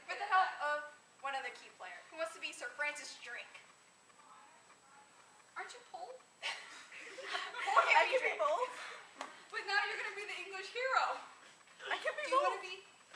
with the help of one other key player, who wants to be Sir Francis Drake. Aren't you Pole? I can be both. But now you're going to be the English hero. I can be Do you both. want to be?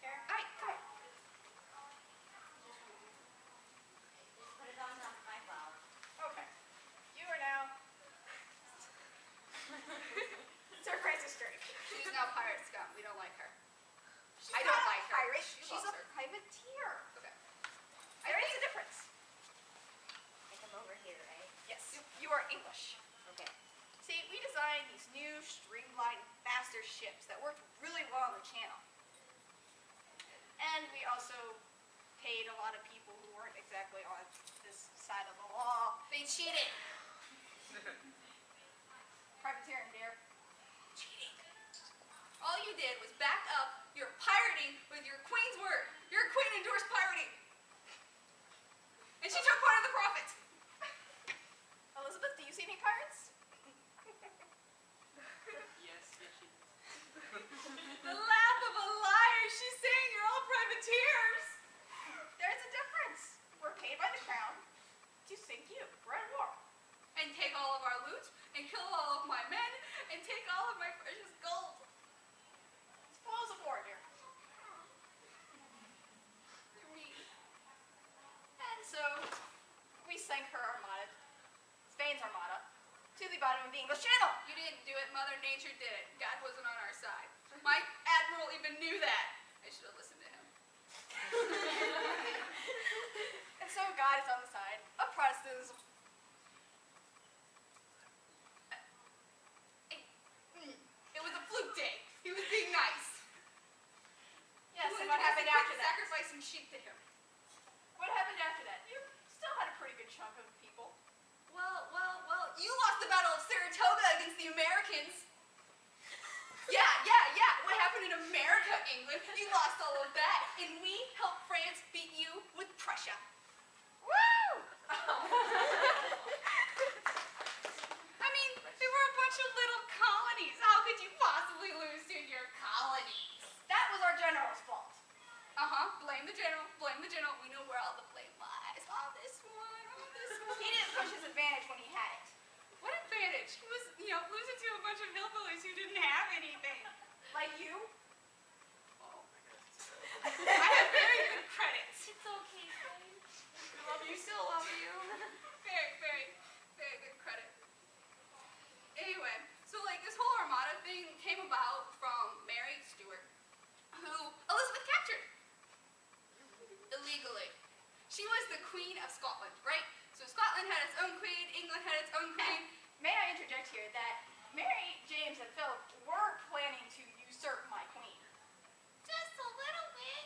Here. Alright, come on. Put it on my phone. Okay. You are now Sir Francis Drake. She's now pirate scum. We don't like her. She's I not don't a like her. pirate. She She's loves a her. privateer. Okay. There is a difference. Take them over here, right? Yes. You are English. Okay. See, we designed these new, streamlined, faster ships that worked really well on the channel. And we also paid a lot of people who weren't exactly on this side of the law. They cheated. Privateering, dear. Cheating. All you did was back up your pirating with your queen's word. Your queen endorsed pirating. And she took part of the profits. Elizabeth, do you see any pirates? Yes, she does. The laugh of a liar. She's saying you're all privateers. There's a difference. We're paid by the crown to sink you. We're at war. And take all of our loot, and kill all of my men, and take all of my precious gold. Spoils of war, dear. You're mean. And so, we sank her armada, Spain's armada, to the bottom of the English Channel. You didn't do it. Mother Nature did it. God wasn't on our side. My admiral even knew that. I should have listened to him. And so God is on the side of Protestantism. It was a fluke day. He was being nice. Yes, He and was what happened after that? sacrificing sheep to him. What happened after that? You still had a pretty good chunk of people. Well, you lost the Battle of Saratoga against the Americans. Yeah. What happened in America, England? You lost all of that, and we helped France beat you with Prussia. Woo! I mean, they were a bunch of little colonies. How could you possibly lose to your colonies? That was our general's fault. Blame the general. We know where all the blame lies. On this one. He didn't push his advantage when he had it. What advantage? He was, losing to a bunch of hillbillies who didn't have anything. Like you? Oh. I have very good credits. It's okay, babe. We love you, still love you. Very, very, very good credit. Anyway, so this whole armada thing came about from Mary Stuart, who Elizabeth captured. Illegally. She was the Queen of Scotland, right? So Scotland had its own queen, England had its own queen. May I interject here that Mary, James, and Philip were planning to usurp my queen? Just a little bit.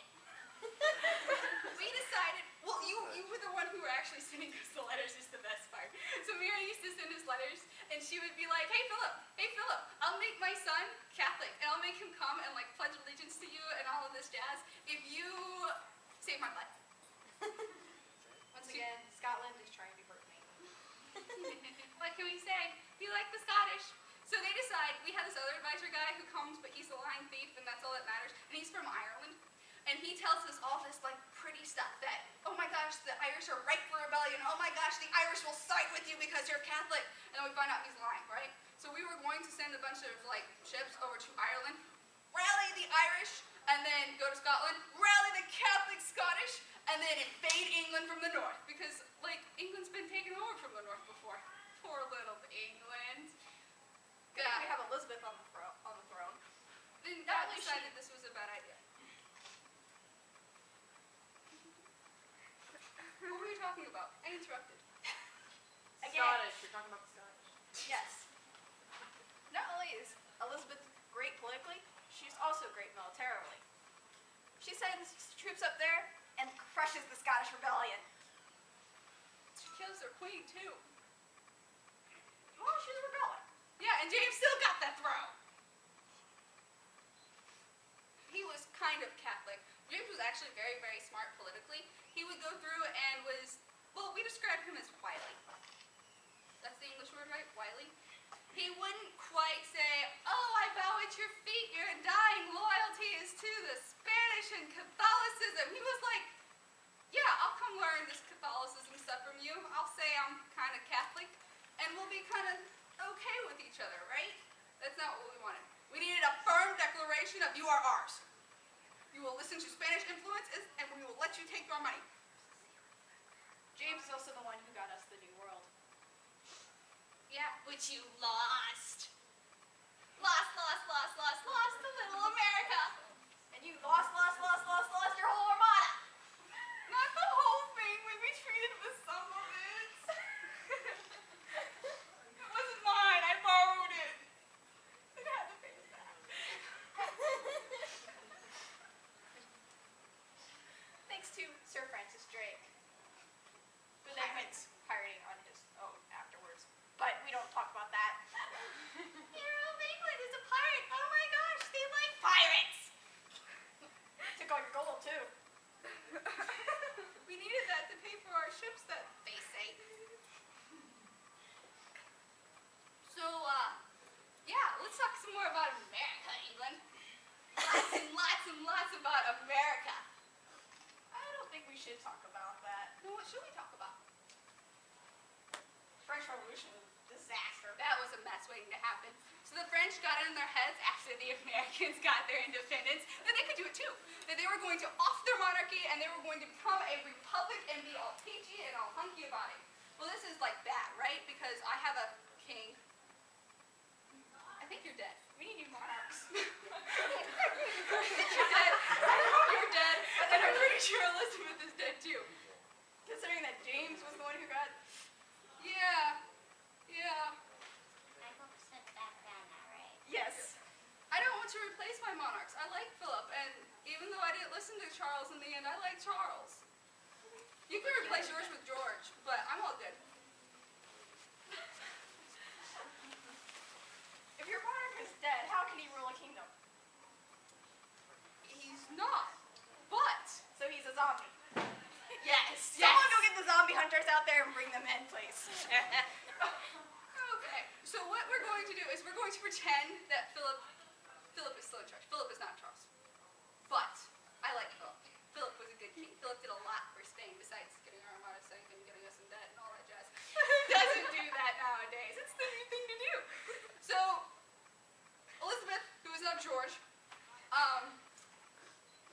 We decided, well, you were the one who were actually sending us the letters, is the best part. So Mary used to send us letters, and she would be like, hey Philip, I'll make my son Catholic, and I'll make him come and pledge allegiance to you and all of this jazz if you save my life. Once again, Scotland is trying to hurt me. What can we say? We like the Scottish. So they decide, we have this other advisor guy who comes, but he's a lying thief, and that's all that matters. And he's from Ireland. And he tells us all this pretty stuff that, oh my gosh, the Irish are ripe for rebellion. Oh my gosh, the Irish will side with you because you're Catholic. And then we find out he's lying, right? So we were going to send a bunch of ships over to Ireland, rally the Irish, and then go to Scotland, rally the Catholic Scottish, and then invade England from the north. Because England's been taken over from the north before. Poor little England. We have Elizabeth on the throne. Then Not God only decided this was a bad idea. What were you talking about? I interrupted. Again. Scottish. You're talking about the Scottish. Yes. Not only is Elizabeth great politically, she's also great militarily. She sends troops up there and crushes the Scottish rebellion. She kills their queen, too. Well, she's rebelling. Yeah, and James still got that throne. He was kind of Catholic. James was actually very, very smart politically. He would go through and we describe him as wily. That's the English word, right? Wily? He wouldn't quite say, oh, I bow at your feet, your undying loyalty is to the Spanish and Catholicism. He was like, from you. I'll say I'm kind of Catholic, and we'll be kind of okay with each other, right? That's not what we wanted. We needed a firm declaration of you are ours. You will listen to Spanish influences, and we will let you take our money. James is also the one who got us the New World. Yeah, which you lost. Lost to little America. And you lost your whole armada. Not the whole thing. We retreated with some of it. It wasn't mine. I borrowed it. I had to pay it back. Thanks to Sir Francis Drake, who then went pirating on his own afterwards. But we don't talk about that. Hero of England is a pirate. Oh my gosh, they like pirates. Took all your gold too. We needed that to pay for our ships that they say. So, yeah, let's talk some more about America, England. Lots about America. I don't think we should talk about that. Then what should we talk about? French Revolution was a disaster. That was a mess waiting to happen. So the French got it in their heads after the Americans got their independence that they could do it too. That they were going to off their monarchy and they were going to become a republic and be all peachy and all hunky about it. Well, this is like that, right? Because I have a king. I think you're dead. We need new monarchs. You're dead. You're dead. And I'm pretty sure Elizabeth is dead too. Considering that James was the one who got... Yeah. My book sent back down now, right? Yes. I don't want to replace my monarchs. I like Philip, and even though I didn't listen to Charles in the end, I like Charles. You can replace yours with George, but I'm all good. If your monarch is dead, how can he rule a kingdom? He's not, but So he's a zombie. yes. Someone go get the zombie hunters out there and bring them in, please. Okay, so what we're going to do is we're going to pretend that Philip is still in charge. Philip is not Charles. But I like Philip. Philip was a good king. Philip did a lot for Spain besides getting our armada sank and getting us in debt and all that jazz. Doesn't do that nowadays. It's the new thing to do. So Elizabeth, who is now George,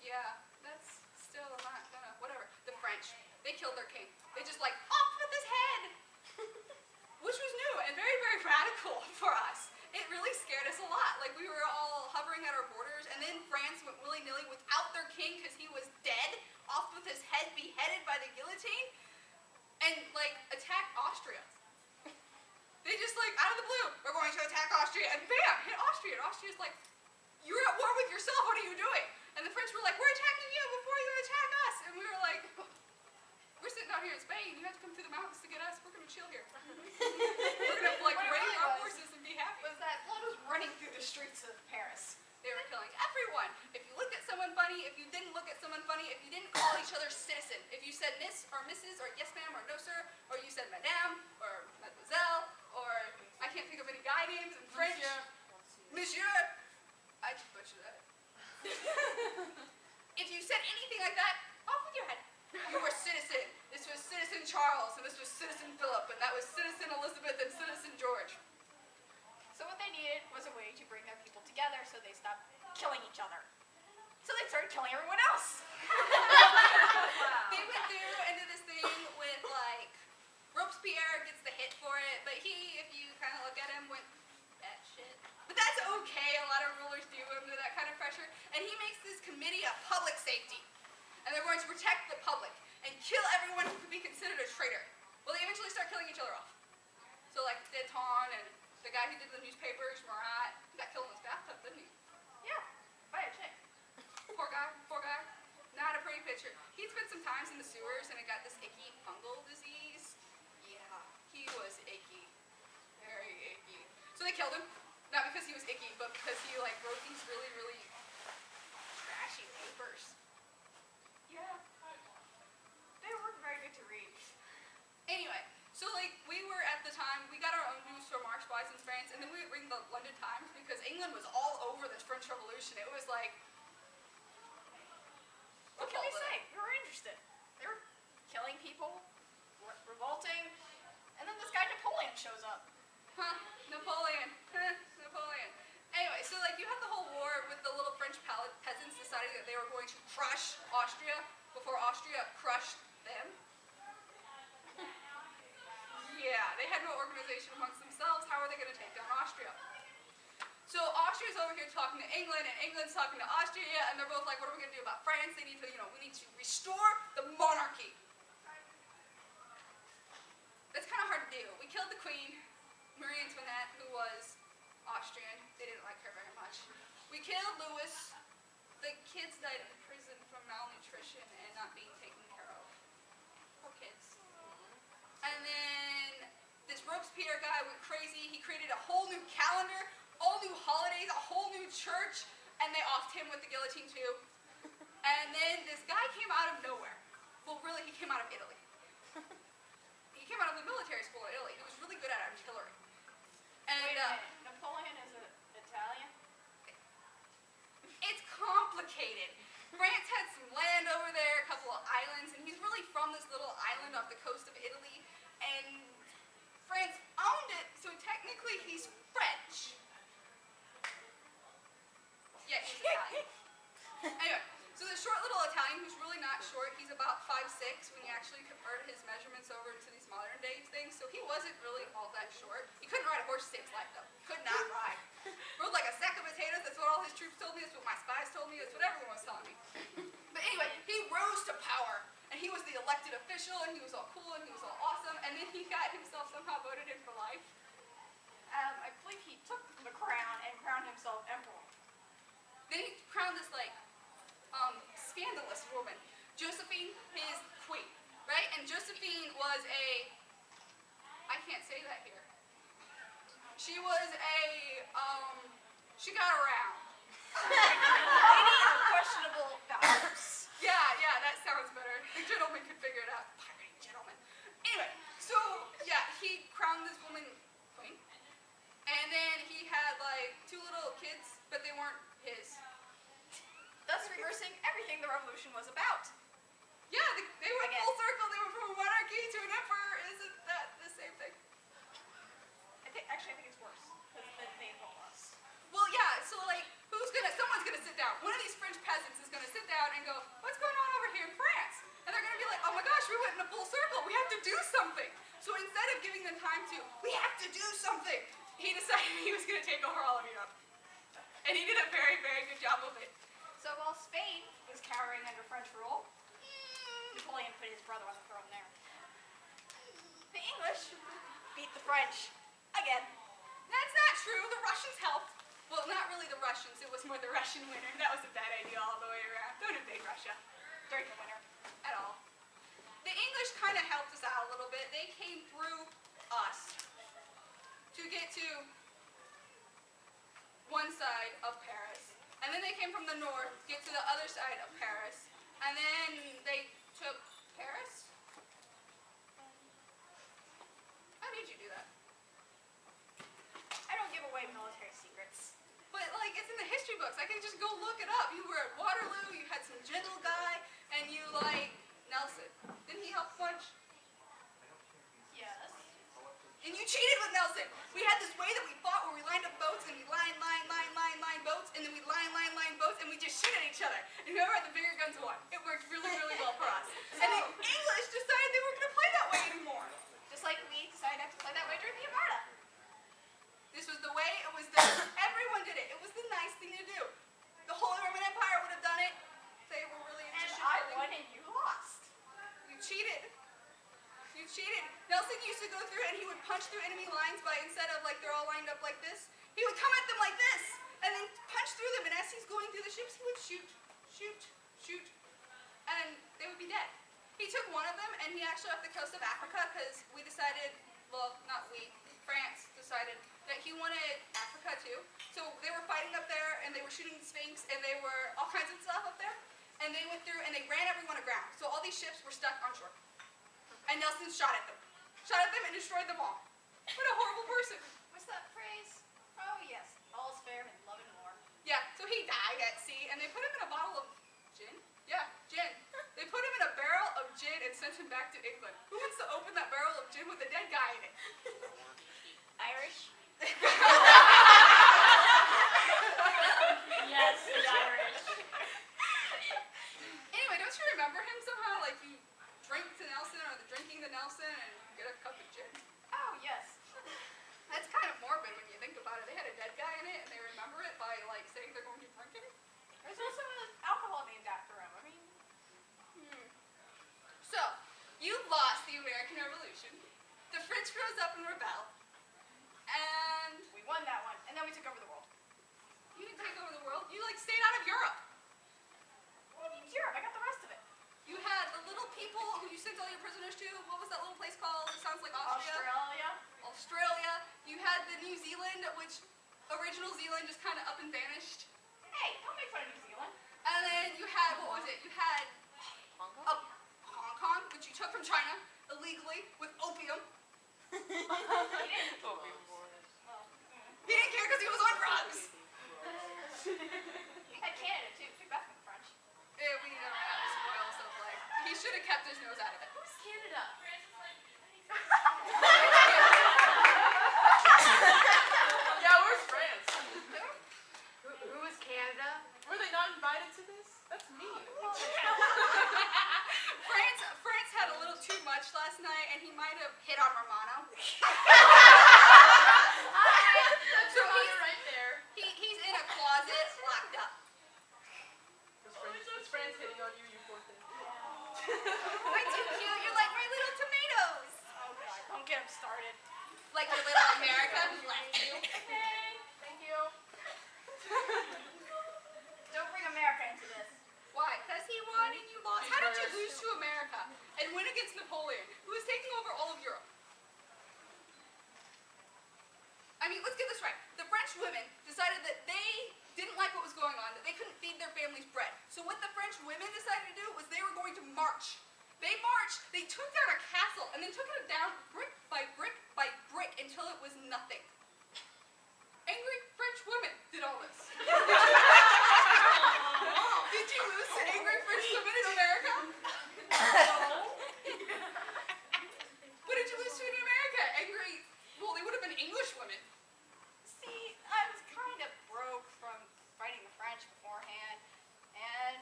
yeah, that's still not gonna, whatever. The French, they killed their king. They just like, off with his head! Which was new and very, very radical for us. It really scared us a lot. Like, we were all hovering at our borders, and then France went willy-nilly without their king because he was dead, off with his head beheaded by the guillotine, and, like, attacked Austria. They just, like, out of the blue, we're going to attack Austria, and bam, hit Austria. And Austria's like, you're at war with yourself, what are you doing? And the French were like, we're attacking you before you attack us. And we were like, we're sitting out here in Spain, you have to come through the mountains to get us, we're going to chill here. We're going to, like, What it raise really our was horses and be happy. Was that blood was running through the streets of Paris. They were killing everyone. If you looked at someone funny, if you didn't look at someone funny, if you didn't call each other citizen, if you said miss or Mrs. or yes ma'am or no sir, or you said madame or mademoiselle, or I can't think of any guy names in French. Monsieur. I just butchered that. If you said anything like that, off with your head. You were citizen. This was Citizen Charles, and this was Citizen Philip, and that was Citizen Elizabeth and Citizen George. So what they needed was a way to bring their people together so they stopped killing each other. So they started killing everyone else. They went through into this thing with, like, Robespierre gets the hit for it, but he, if you kind of look at him, went batshit. But that's okay, a lot of rulers do under that kind of pressure. And he makes this committee of public safety. And they're going to protect the public and kill everyone who could be considered a traitor. Well, they eventually start killing each other off. So, like, Danton and the guy who did the newspapers, Marat, he got killed in his bathtub, didn't he? Yeah, by a chick. Poor guy. Not a pretty picture. He'd spent some times in the sewers and it got this icky fungal disease. Yeah, he was icky. Very icky. So they killed him. Not because he was icky, but because he, like, wrote these really, really trashy papers. Yeah. They weren't very good to read. Anyway, so, like, we were at the time, we got our own news from our spies in France, and then we would read the London Times because England was all over this French Revolution. It was like, What can we say? We were interested. They were killing people, revolting shows up. Huh, Napoleon. Napoleon. Anyway, so like you had the whole war with the little French peasants deciding that they were going to crush Austria before Austria crushed them. Yeah, they had no organization amongst themselves. How are they going to take down Austria? So Austria's over here talking to England, and England's talking to Austria, and they're both like, what are we going to do about France? They need to, we need to restore the monarchy. That's kind of hard to do. We killed the queen, Marie Antoinette, who was Austrian. They didn't like her very much. We killed Louis. The kids died in prison from malnutrition and not being taken care of. Poor kids. And then this Robespierre guy went crazy. He created a whole new calendar, all new holidays, a whole new church, and they offed him with the guillotine too. And then this guy came out of nowhere. Well, really, he came out of Italy. He came out of the military school in Italy. He was really good at artillery. And Wait a minute. Napoleon is Italian? it's complicated. France had some land over there, a couple of islands, and he's really from this little island off the coast of Italy. And France owned it, so technically he's French. Yeah, he's Italian. Anyway, so the short little Italian who's really not short, he's about 5'6" when you actually convert his measurements over to these modern day things, so he wasn't really all that short. He couldn't ride a horse to save his life though. Could not ride. Rode like a sack of potatoes, that's what all his troops told me, that's what my spies told me, that's what everyone was telling me. But anyway, he rose to power, and he was the elected official, and he was all cool, and he was all awesome, and then he got himself somehow voted in for life. I believe he took the crown and crowned himself emperor. Then he crowned this scandalous woman, Josephine, his queen, right? And Josephine was I can't say that here. She was she got around. Lady of questionable values. Yeah, that sounds better. The gentleman could figure it out. Pirating gentleman. Anyway, so yeah, he crowned this woman queen, and then he had like 2 little kids, but they weren't his. Thus reversing everything the revolution was about. Yeah, they went Again. full circle. They went from a monarchy to an emperor. Isn't that the same thing? I think it's worse. Because they involve us. Well, yeah, so like, someone's gonna sit down. One of these French peasants is gonna sit down and go, what's going on over here in France? And they're gonna be like, oh my gosh, we went in a full circle. We have to do something. So instead of giving them time to, we have to do something, he decided he was gonna take over all of Europe. And he did a very, very good job of it. So while Spain was cowering under French rule, Napoleon put his brother on the throne there. The English beat the French again. That's not true. The Russians helped. Well, not really the Russians. It was more the Russian winter. That was a bad idea all the way around. Don't invade Russia During the winter. at all. The English kind of helped us out a little bit. They came through us to get to one side of Paris. And then they came from the north, get to the other side of Paris. And then they took Paris? How did you do that? I don't give away military secrets. But like, it's in the history books. I can just go look it up. You were at Waterloo, you had some gentle guy, and you like Nelson. Didn't he help punch? Yes. And you cheated with Nelson. We had this way that we fought where we lined up boats and we line boats, and then we line boats, and we just shoot at each other. And whoever had the bigger guns won. It worked really, really well for us. And the English decided they weren't going to play that way anymore. Just like we decided not to play that way during the Armada. This was the way it was done. Everyone did it. It was the nice thing to do. The Holy Roman Empire would have done it. They were really into And I shipbuilding. won and you lost. You cheated. You cheated. Nelson used to go through and he would punch through enemy lines by, instead of like they're all lined up like this, he would come at them like this and then punch through them, and as he's going through the ships, he would shoot, and they would be dead. He took one of them and he actually off the coast of Africa, because we decided, well, not we, France decided that he wanted Africa too. So they were fighting up there and they were shooting the Sphinx and they were all kinds of stuff up there. And they went through and they ran everyone aground. So all these ships were stuck on shore. And Nelson shot at them. Shot at them and destroyed them all. What a horrible person. What's that phrase? Oh yes. All's fair in love and war. Yeah, so he died at sea and they put him in a bottle of gin. Yeah, gin. They put him in a barrel of gin and sent him back to England. Who wants to open that barrel of gin with a dead guy in it? Irish? Yes, the Irish. Anyway, don't you remember him somehow? Like you drink to Nelson or the drinking to Nelson and get a cup of gin. Oh, yes. That's kind of morbid when you think about it. They had a dead guy in it and they remember it by like saying they're going to drinking. There's also alcohol named after him. I mean, So, you lost the American Revolution. The French rose up and rebelled. And we won that one, and then we took over the world. you didn't take over the world. You like stayed out of Europe. What do you mean Europe? I got the rest of it. You had the little people who you sent all your prisoners to. What was that little place called? It sounds like Austria. Australia. You had the New Zealand, which original Zealand just kind of up and vanished. Hey, don't make fun of New Zealand. And then you had, what was it? You had Hong Kong? Hong Kong, which you took from China illegally with opium. He didn't. Oh, Well, He didn't care because he was on drugs. he had Canada, too. Too bad for the French. We never had the spoils of like, he should have kept his nose out of it. Who's Canada? Yeah, where's France? Who is Canada? Were they not invited to this? That's mean. France had a little too much last night, and he might have hit on Romano. That's So Romano right there. He's in a closet, locked up. Was France hitting on you, you poor thing? Why too cute? You're like my little tomatoes. Oh, God. Don't get him started. Like your little America who left you. Hey, thank you. Don't bring America into this. Why? Because he won and you lost. How did you lose to America and win against Napoleon, who was taking over all of Europe? I mean, let's get this right. The French women decided that they didn't like what was going on, that they couldn't feed their families bread. So what the French women decided to do was they were going to march. They marched, they took down a castle, and then took it down brick by brick by brick until it was nothing. Angry French women did all this. Did you lose to angry French women in America? What did you lose to in America? Angry, well, they would have been English women. See, I was kind of broke from fighting the French beforehand, and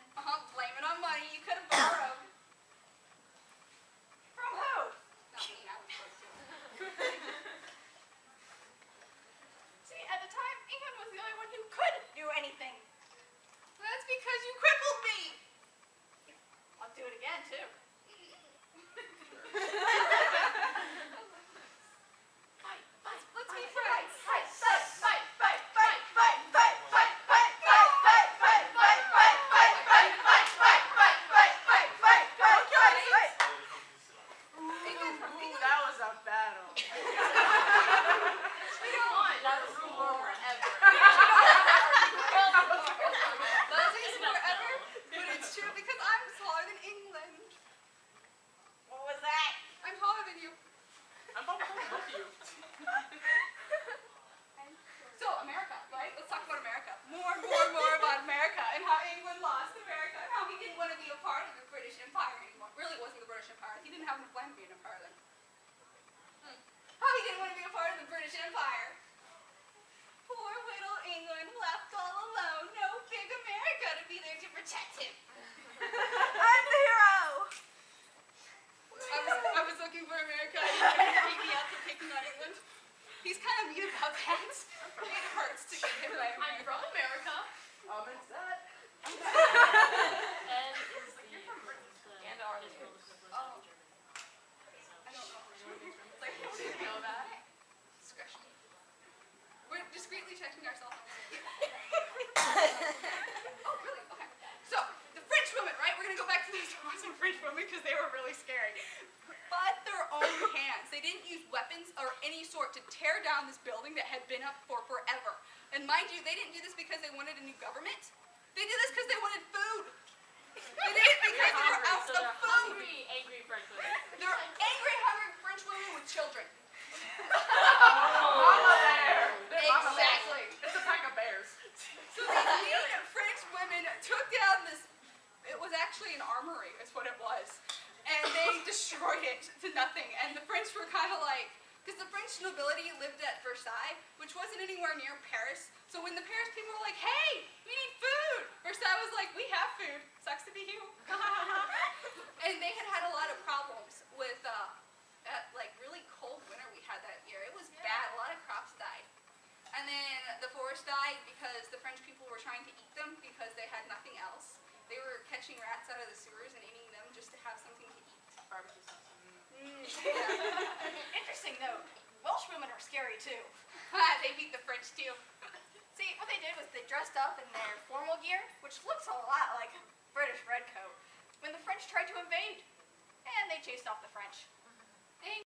Blame it on money you could have borrowed. from who? Not me, I was supposed to. See, at the time, England was the only one who could do anything. That's because you crippled me. I'll do it again, too. Let's be friends. Ooh, that was a battle. Buzzies forever, but it's true because I'm taller than England. What was that? I'm taller than you. I'm both of you. So, America, right? Let's talk about America. More about America and how England lost America and how he didn't want to be a part of the British Empire anymore. Really, it wasn't the British Empire. He didn't have a plan to be an empire then. How he didn't want to be a part of the British Empire. Poor little England left all alone. No big America to be there to protect him. I'm the hero! I was looking for America. He beat me up for picking on England. He's kind of mean about that. It hurts to get hit by I'm America. from America. It's that. And is the and are his world equivalent Oh. in Germany. I don't know. It's like, how do you know that? Discretion. We're discreetly checking ourselves. Oh, really? Okay. So, the French women, right? We're going to go back to these awesome French women because they were really scary. But their own hands. They didn't use weapons or any sort to tear down this building that had been up for forever. And mind you, they didn't do this because they wanted a new government. They did this because they wanted food. They did it because they were out of food. Angry French women. They're angry, hungry French women with children. Mama bear. They're mama bears. Exactly. It's a pack of bears. So these mean French women took down this, it was actually an armory is what it was. And they destroyed it to nothing. And the French were kind of like, because the French nobility lived at Versailles, which wasn't anywhere near Paris. So when the Paris people were like, hey, we need food, Versailles was like, we have food. Sucks to be you. And they had a lot of problems with like really cold winter we had that year. It was bad. A lot of crops died. And then the forest died because the French people were trying to eat them because they had nothing else. They were catching rats out of the sewers and eating them just to have something to eat. Barbecue sauce. Yeah. Interesting though, Welsh women are scary too. They beat the French too. See, what they did was they dressed up in their formal gear, which looks a lot like a British redcoat, when the French tried to invade. And they chased off the French.